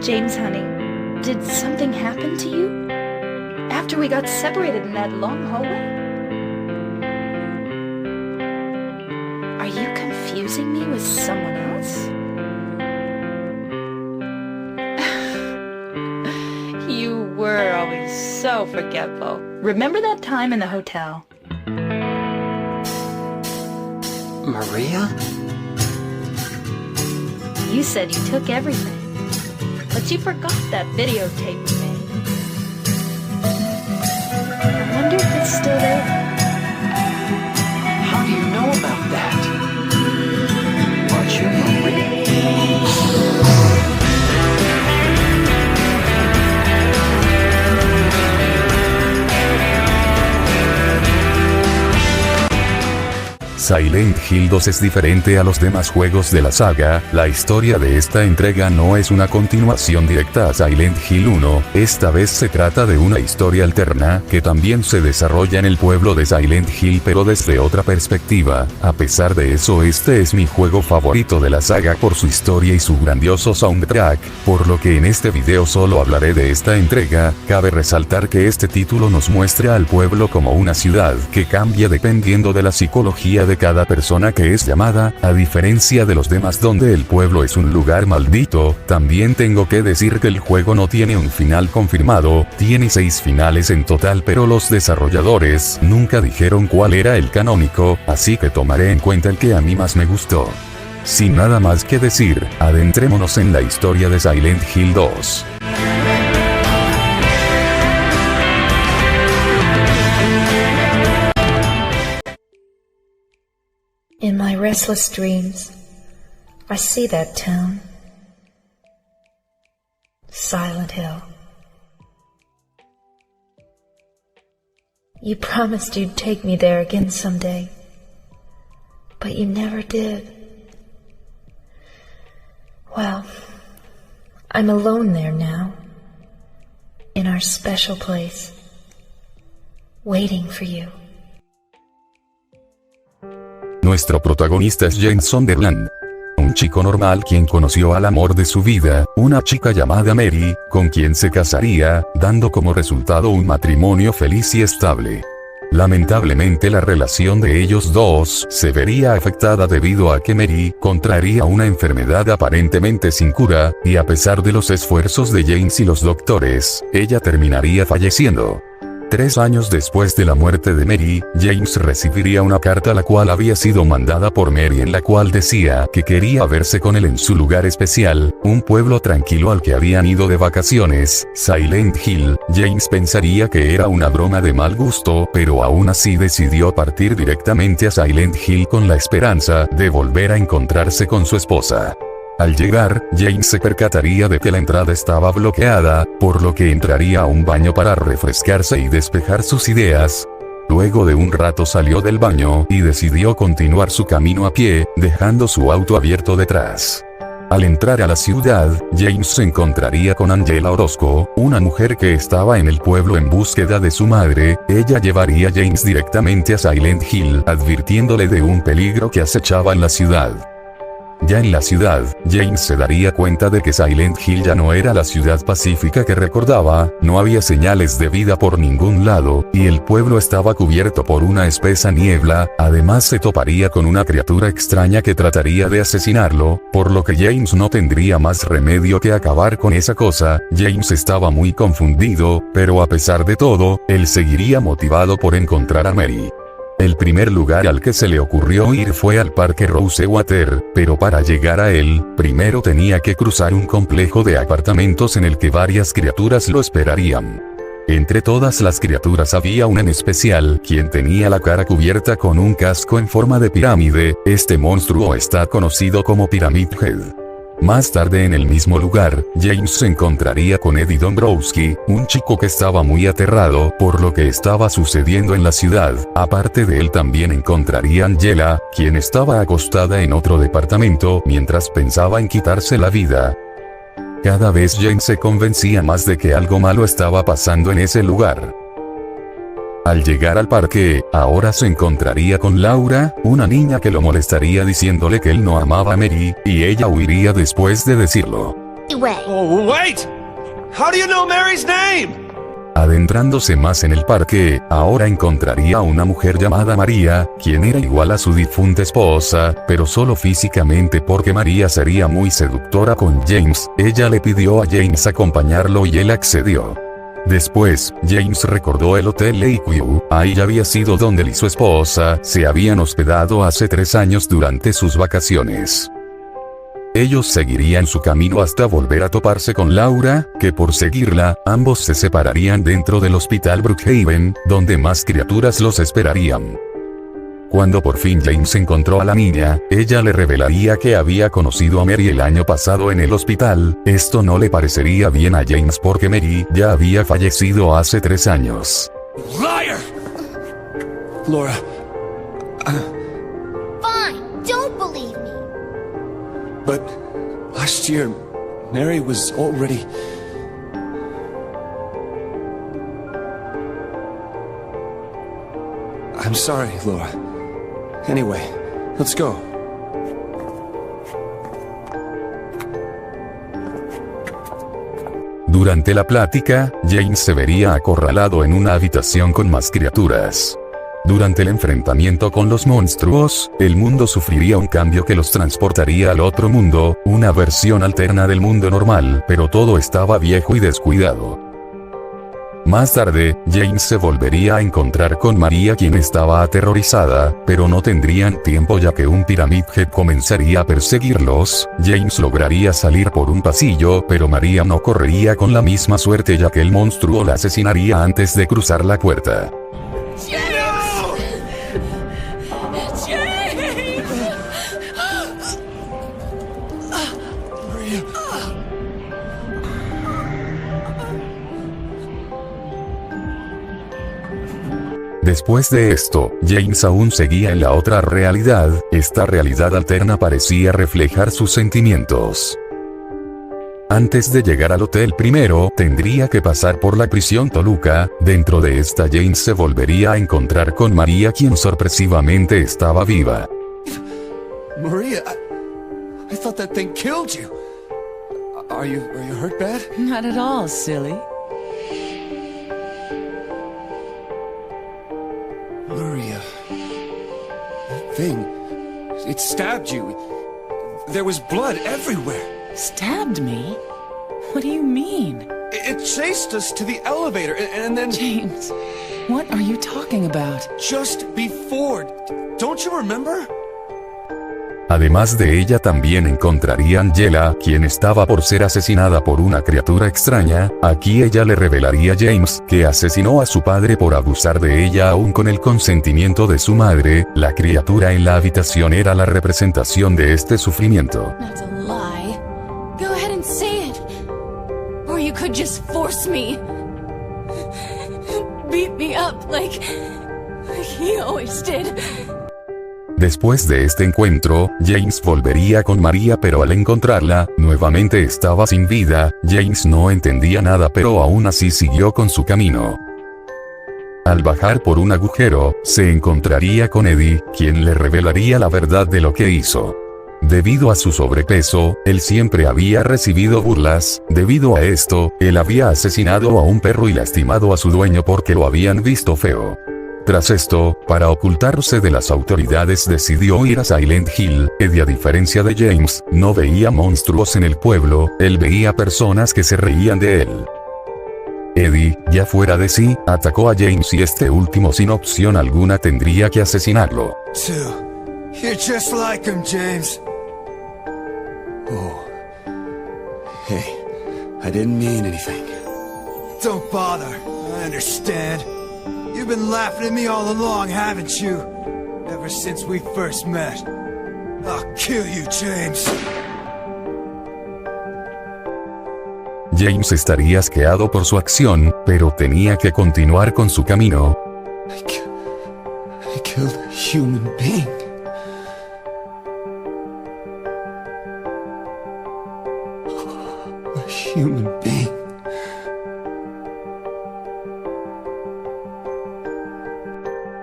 James, honey, did something happen to you? After we got separated in that long hallway? Are you confusing me with someone else? You were always so forgetful. Remember that time in the hotel? Maria? You said you took everything, but you forgot that videotape you made. I wonder if it's still there. How do you know about that? Aren't you Maria? Silent Hill 2 es diferente a los demás juegos de la saga. La historia de esta entrega no es una continuación directa a Silent Hill 1, esta vez se trata de una historia alterna, que también se desarrolla en el pueblo de Silent Hill pero desde otra perspectiva. A pesar de eso, este es mi juego favorito de la saga por su historia y su grandioso soundtrack, por lo que en este video solo hablaré de esta entrega. Cabe resaltar que este título nos muestra al pueblo como una ciudad que cambia dependiendo de la psicología de cada persona que es llamada, a diferencia de los demás donde el pueblo es un lugar maldito. También tengo que decir que el juego no tiene un final confirmado, tiene 6 finales en total, pero los desarrolladores nunca dijeron cuál era el canónico, así que tomaré en cuenta el que a mí más me gustó. Sin nada más que decir, adentrémonos en la historia de Silent Hill 2. In my restless dreams, I see that town. Silent Hill. You promised you'd take me there again someday, but you never did. Well, I'm alone there now, in our special place, waiting for you. Nuestro protagonista es James Sunderland, un chico normal quien conoció al amor de su vida, una chica llamada Mary, con quien se casaría, dando como resultado un matrimonio feliz y estable. Lamentablemente la relación de ellos dos se vería afectada debido a que Mary contraería una enfermedad aparentemente sin cura, y a pesar de los esfuerzos de James y los doctores, ella terminaría falleciendo. 3 años después de la muerte de Mary, James recibiría una carta la cual había sido mandada por Mary en la cual decía que quería verse con él en su lugar especial, un pueblo tranquilo al que habían ido de vacaciones, Silent Hill. James pensaría que era una broma de mal gusto, pero aún así decidió partir directamente a Silent Hill con la esperanza de volver a encontrarse con su esposa. Al llegar, James se percataría de que la entrada estaba bloqueada, por lo que entraría a un baño para refrescarse y despejar sus ideas. Luego de un rato salió del baño y decidió continuar su camino a pie, dejando su auto abierto detrás. Al entrar a la ciudad, James se encontraría con Angela Orozco, una mujer que estaba en el pueblo en búsqueda de su madre. Ella llevaría a James directamente a Silent Hill, advirtiéndole de un peligro que acechaba en la ciudad. Ya en la ciudad, James se daría cuenta de que Silent Hill ya no era la ciudad pacífica que recordaba, no había señales de vida por ningún lado, y el pueblo estaba cubierto por una espesa niebla. Además se toparía con una criatura extraña que trataría de asesinarlo, por lo que James no tendría más remedio que acabar con esa cosa. James estaba muy confundido, pero a pesar de todo, él seguiría motivado por encontrar a Mary. El primer lugar al que se le ocurrió ir fue al parque Rosewater, pero para llegar a él, primero tenía que cruzar un complejo de apartamentos en el que varias criaturas lo esperarían. Entre todas las criaturas había una en especial, quien tenía la cara cubierta con un casco en forma de pirámide. Este monstruo está conocido como Pyramid Head. Más tarde en el mismo lugar, James se encontraría con Eddie Dombrowski, un chico que estaba muy aterrado por lo que estaba sucediendo en la ciudad. Aparte de él también encontraría a Angela, quien estaba acostada en otro departamento mientras pensaba en quitarse la vida. Cada vez James se convencía más de que algo malo estaba pasando en ese lugar. Al llegar al parque, ahora se encontraría con Laura, una niña que lo molestaría diciéndole que él no amaba a Mary, y ella huiría después de decirlo. Way. Oh, wait! How do you know Mary's name? Adentrándose más en el parque, ahora encontraría a una mujer llamada María, quien era igual a su difunta esposa, pero solo físicamente porque María sería muy seductora con James. Ella le pidió a James acompañarlo y él accedió. Después, James recordó el Hotel Lakeview, ahí había sido donde él y su esposa se habían hospedado hace 3 años durante sus vacaciones. Ellos seguirían su camino hasta volver a toparse con Laura, que por seguirla, ambos se separarían dentro del hospital Brookhaven, donde más criaturas los esperarían. Cuando por fin James encontró a la niña, ella le revelaría que había conocido a Mary el año pasado en el hospital. Esto no le parecería bien a James porque Mary ya había fallecido hace 3 años. Liar! Laura, Fine, don't believe me. but last year, Mary was already... I'm sorry, Laura. Anyway, let's go. Durante la plática, James se vería acorralado en una habitación con más criaturas. Durante el enfrentamiento con los monstruos, el mundo sufriría un cambio que los transportaría al otro mundo, una versión alterna del mundo normal, pero todo estaba viejo y descuidado. Más tarde, James se volvería a encontrar con María, quien estaba aterrorizada, pero no tendrían tiempo ya que un Pyramid Head comenzaría a perseguirlos. James lograría salir por un pasillo, pero María no correría con la misma suerte ya que el monstruo la asesinaría antes de cruzar la puerta. Después de esto, James aún seguía en la otra realidad. Esta realidad alterna parecía reflejar sus sentimientos. Antes de llegar al hotel primero, tendría que pasar por la prisión Toluca. Dentro de esta, James se volvería a encontrar con María, quien sorpresivamente estaba viva. Maria, I thought that thing killed you. Are you hurt bad? Not at all, silly. Maria, that thing, it stabbed you. There was blood everywhere. Stabbed me? What do you mean? It chased us to the elevator and then... James, what are you talking about? Just before. Don't you remember? Además de ella también encontrarían Angela, quien estaba por ser asesinada por una criatura extraña. Aquí ella le revelaría a James que asesinó a su padre por abusar de ella aún con el consentimiento de su madre. La criatura en la habitación era la representación de este sufrimiento. That's a lie. Go ahead and say it. Or you could just force me. Beat me up like he always did. Después de este encuentro, James volvería con María, pero al encontrarla, nuevamente estaba sin vida. James no entendía nada, pero aún así siguió con su camino. Al bajar por un agujero, se encontraría con Eddie, quien le revelaría la verdad de lo que hizo. Debido a su sobrepeso, él siempre había recibido burlas. Debido a esto, él había asesinado a un perro y lastimado a su dueño porque lo habían visto feo. Tras esto, para ocultarse de las autoridades, decidió ir a Silent Hill. Eddie, a diferencia de James, no veía monstruos en el pueblo, él veía personas que se reían de él. Eddie, ya fuera de sí, atacó a James y este último sin opción alguna tendría que asesinarlo. You're just like him, James. Oh. Hey, I didn't mean anything. Don't bother. I understand. You've been laughing at me all along, haven't you? Ever since we first met. I'll kill you, James. James estaría asqueado por su acción, pero tenía que continuar con su camino. I killed a human being. A human being.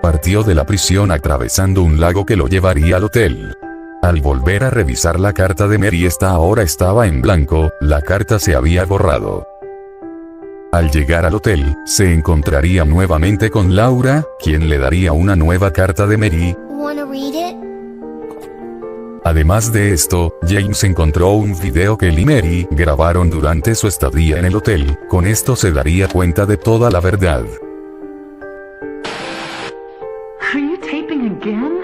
Partió de la prisión atravesando un lago que lo llevaría al hotel. Al volver a revisar la carta de Mary, esta ahora estaba en blanco, la carta se había borrado. Al llegar al hotel, se encontraría nuevamente con Laura, quien le daría una nueva carta de Mary. Wanna read it? Además de esto, James encontró un video que él y Mary grabaron durante su estadía en el hotel. Con esto se daría cuenta de toda la verdad. Are you taping again?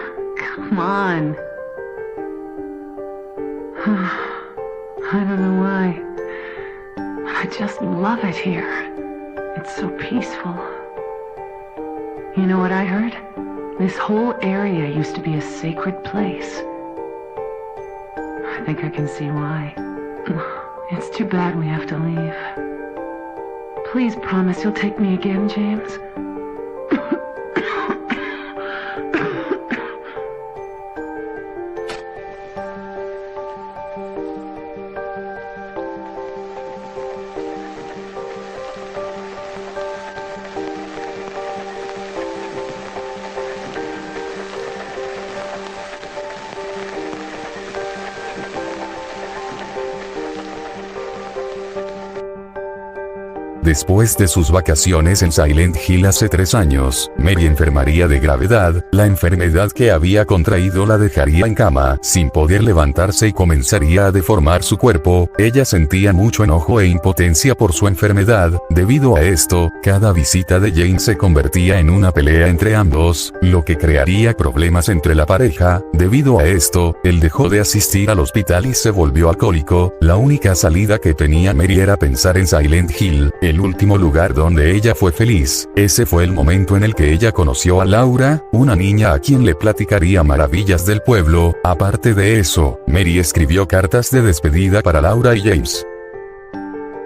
Come on. I don't know why. I just love it here. It's so peaceful. You know what I heard? This whole area used to be a sacred place. I think I can see why. It's too bad we have to leave. Please promise you'll take me again, James. Después de sus vacaciones en Silent Hill hace 3 años, Mary enfermaría de gravedad. La enfermedad que había contraído la dejaría en cama, sin poder levantarse, y comenzaría a deformar su cuerpo. Ella sentía mucho enojo e impotencia por su enfermedad. Debido a esto, cada visita de James se convertía en una pelea entre ambos, lo que crearía problemas entre la pareja. Debido a esto, él dejó de asistir al hospital y se volvió alcohólico. La única salida que tenía Mary era pensar en Silent Hill, el último lugar donde ella fue feliz. Ese fue el momento en el que ella conoció a Laura, una niña a quien le platicaría maravillas del pueblo. Aparte de eso, Mary escribió cartas de despedida para Laura y James.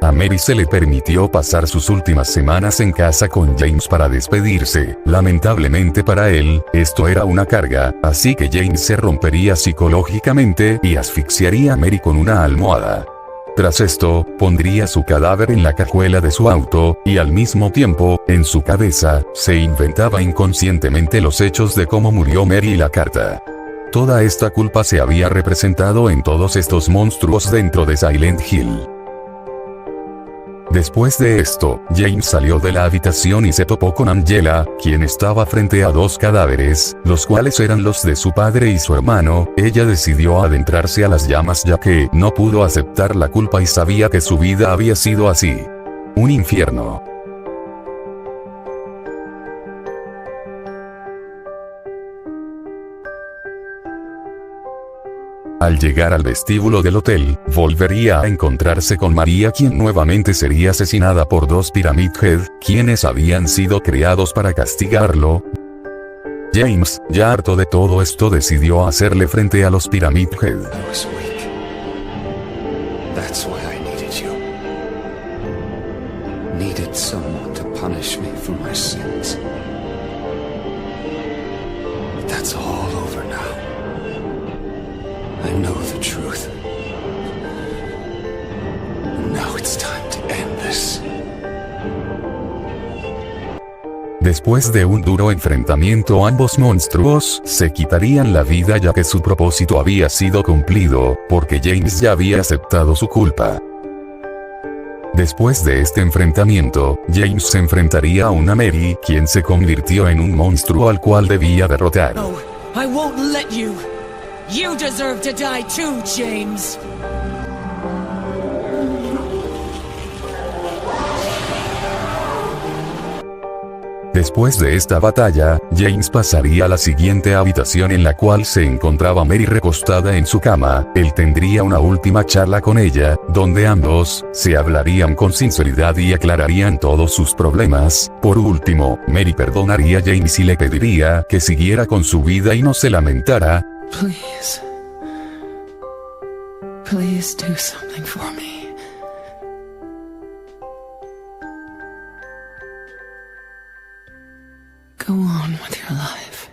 A Mary se le permitió pasar sus últimas semanas en casa con James para despedirse. Lamentablemente para él, esto era una carga, así que James se rompería psicológicamente y asfixiaría a Mary con una almohada. Tras esto, pondría su cadáver en la cajuela de su auto, y al mismo tiempo, en su cabeza, se inventaba inconscientemente los hechos de cómo murió Mary y la carta. Toda esta culpa se había representado en todos estos monstruos dentro de Silent Hill. Después de esto, James salió de la habitación y se topó con Angela, quien estaba frente a 2 cadáveres, los cuales eran los de su padre y su hermano. Ella decidió adentrarse a las llamas ya que no pudo aceptar la culpa y sabía que su vida había sido así. Un infierno. Al llegar al vestíbulo del hotel, volvería a encontrarse con María, quien nuevamente sería asesinada por 2 Pyramid Head, quienes habían sido creados para castigarlo. James, ya harto de todo esto, decidió hacerle frente a los Pyramid Head. I was weak. That's why I needed you. Needed someone to punish me for my sins. But that's all over now. I know the truth. Now it's time to end this. Después de un duro enfrentamiento, ambos monstruos se quitarían la vida ya que su propósito había sido cumplido, porque James ya había aceptado su culpa. Después de este enfrentamiento, James se enfrentaría a una Mary, quien se convirtió en un monstruo al cual debía derrotar. No, I won't let you. You deserve to die too, James. Después de esta batalla, James pasaría a la siguiente habitación en la cual se encontraba Mary recostada en su cama. Él tendría una última charla con ella, donde ambos se hablarían con sinceridad y aclararían todos sus problemas. Por último, Mary perdonaría a James y le pediría que siguiera con su vida y no se lamentara. Please. Please do something for me. Go on with your life.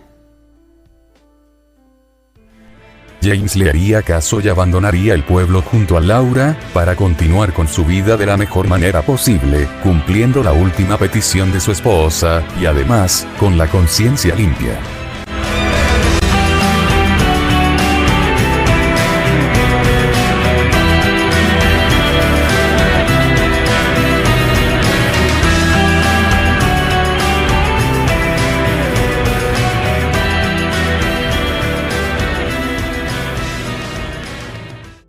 James le haría caso y abandonaría el pueblo junto a Laura, para continuar con su vida de la mejor manera posible, cumpliendo la última petición de su esposa, y además, con la conciencia limpia.